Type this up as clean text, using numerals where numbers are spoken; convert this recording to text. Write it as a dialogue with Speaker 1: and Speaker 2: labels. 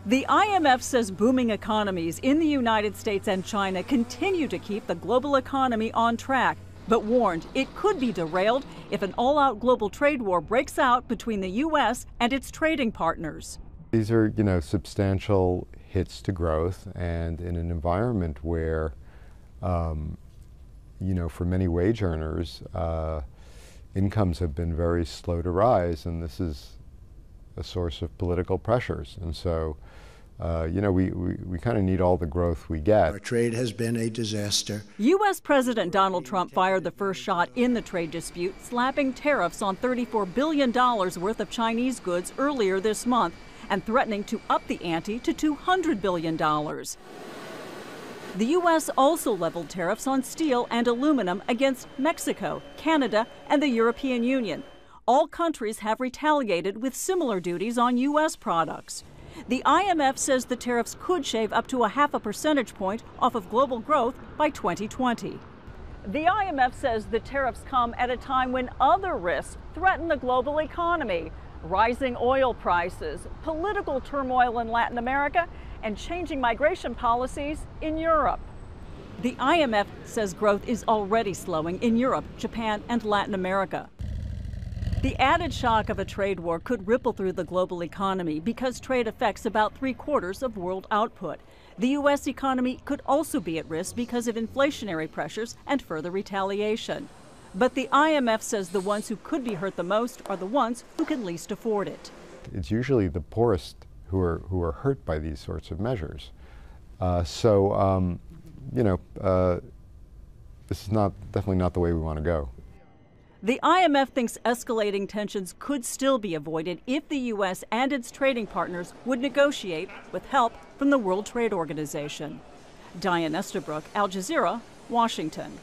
Speaker 1: The IMF says booming economies in the United States and China continue to keep the global economy on track, but warned it could be derailed if an all-out global trade war breaks out between the U.S. and its trading partners.
Speaker 2: These are, substantial hits to growth, and in an environment where, for many wage earners, incomes have been very slow to rise, and this is a source of political pressures. And so, we kind of need all the growth we get.
Speaker 3: Our trade has been a disaster.
Speaker 1: U.S. President Donald Trump fired the first shot in the trade dispute, slapping tariffs on $34 billion worth of Chinese goods earlier this month and threatening to up the ante to $200 billion. The U.S. also leveled tariffs on steel and aluminum against Mexico, Canada, and the European Union. All countries have retaliated with similar duties on U.S. products. The IMF says the tariffs could shave up to 0.5 percentage point off of global growth by 2020. The IMF says the tariffs come at a time when other risks threaten the global economy: rising oil prices, political turmoil in Latin America, and changing migration policies in Europe. The IMF says growth is already slowing in Europe, Japan, and Latin America. The added shock of a trade war could ripple through the global economy because trade affects about 3/4 of world output. The U.S. economy could also be at risk because of inflationary pressures and further retaliation. But the IMF says the ones who could be hurt the most are the ones who can least afford it.
Speaker 2: It's usually the poorest who are hurt by these sorts of measures. This is definitely not the way we want to go.
Speaker 1: The IMF thinks escalating tensions could still be avoided if the U.S. and its trading partners would negotiate with help from the World Trade Organization. Diane Estabrook, Al Jazeera, Washington.